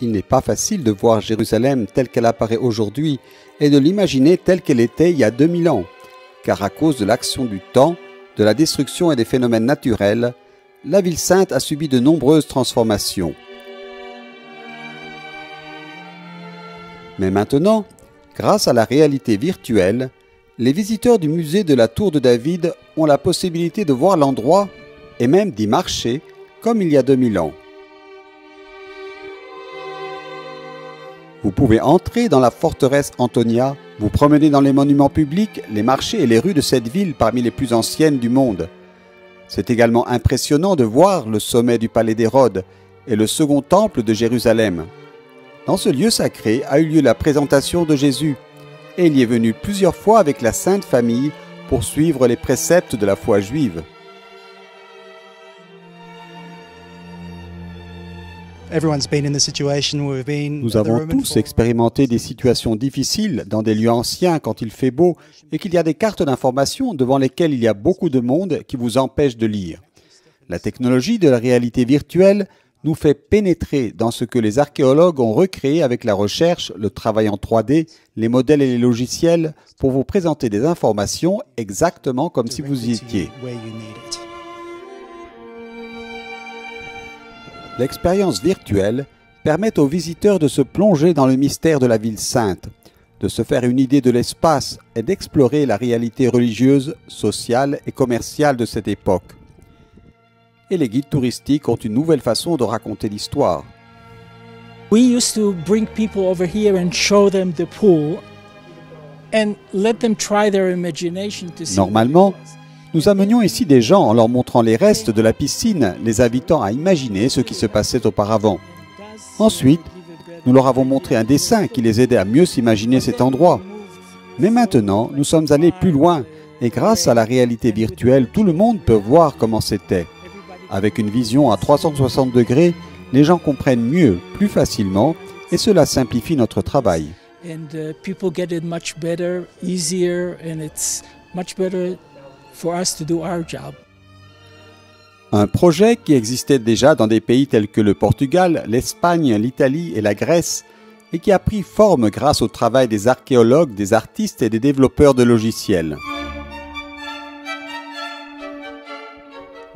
il n'est pas facile de voir Jérusalem telle qu'elle apparaît aujourd'hui et de l'imaginer telle qu'elle était il y a 2000 ans, car à cause de l'action du temps, de la destruction et des phénomènes naturels, la ville sainte a subi de nombreuses transformations. Mais maintenant, grâce à la réalité virtuelle, les visiteurs du musée de la Tour de David ont la possibilité de voir l'endroit et même d'y marcher comme il y a 2000 ans. Vous pouvez entrer dans la forteresse Antonia, vous promener dans les monuments publics, les marchés et les rues de cette ville parmi les plus anciennes du monde. C'est également impressionnant de voir le sommet du palais d'Hérode et le second temple de Jérusalem. Dans ce lieu sacré a eu lieu la présentation de Jésus, et il y est venu plusieurs fois avec la Sainte Famille pour suivre les préceptes de la foi juive. Nous avons tous expérimenté des situations difficiles dans des lieux anciens quand il fait beau et qu'il y a des cartes d'information devant lesquelles il y a beaucoup de monde qui vous empêche de lire. La technologie de la réalité virtuelle nous fait pénétrer dans ce que les archéologues ont recréé avec la recherche, le travail en 3D, les modèles et les logiciels pour vous présenter des informations exactement comme si vous y étiez. L'expérience virtuelle permet aux visiteurs de se plonger dans le mystère de la ville sainte, de se faire une idée de l'espace et d'explorer la réalité religieuse, sociale et commerciale de cette époque. Et les guides touristiques ont une nouvelle façon de raconter l'histoire. We used to bring people over here and show them the pool and let them try their imagination to see. Normalement, nous amenions ici des gens en leur montrant les restes de la piscine, les invitant à imaginer ce qui se passait auparavant. Ensuite, nous leur avons montré un dessin qui les aidait à mieux s'imaginer cet endroit. Mais maintenant, nous sommes allés plus loin et grâce à la réalité virtuelle, tout le monde peut voir comment c'était. Avec une vision à 360 degrés, les gens comprennent mieux, plus facilement, et cela simplifie notre travail. People get it much better, easier, and it's much better for us to do our job. Un projet qui existait déjà dans des pays tels que le Portugal, l'Espagne, l'Italie et la Grèce, et qui a pris forme grâce au travail des archéologues, des artistes et des développeurs de logiciels.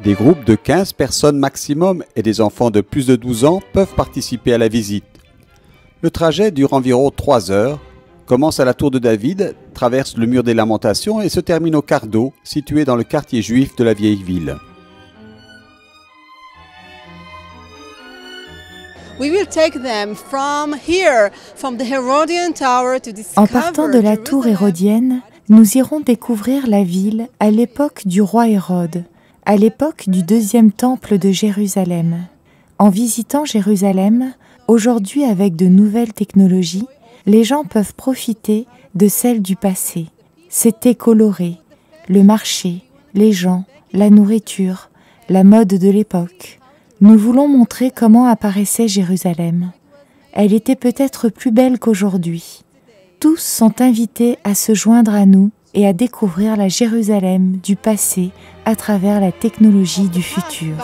Des groupes de 15 personnes maximum et des enfants de plus de 12 ans peuvent participer à la visite. Le trajet dure environ 3 heures, commence à la Tour de David, traverse le mur des Lamentations et se termine au Cardo, situé dans le quartier juif de la vieille ville. En partant de la tour hérodienne, nous irons découvrir la ville à l'époque du roi Hérode, à l'époque du deuxième temple de Jérusalem. En visitant Jérusalem, aujourd'hui avec de nouvelles technologies, les gens peuvent profiter de celles du passé. C'était coloré, le marché, les gens, la nourriture, la mode de l'époque. Nous voulons montrer comment apparaissait Jérusalem. Elle était peut-être plus belle qu'aujourd'hui. Tous sont invités à se joindre à nous et à découvrir la Jérusalem du passé à travers la technologie du futur.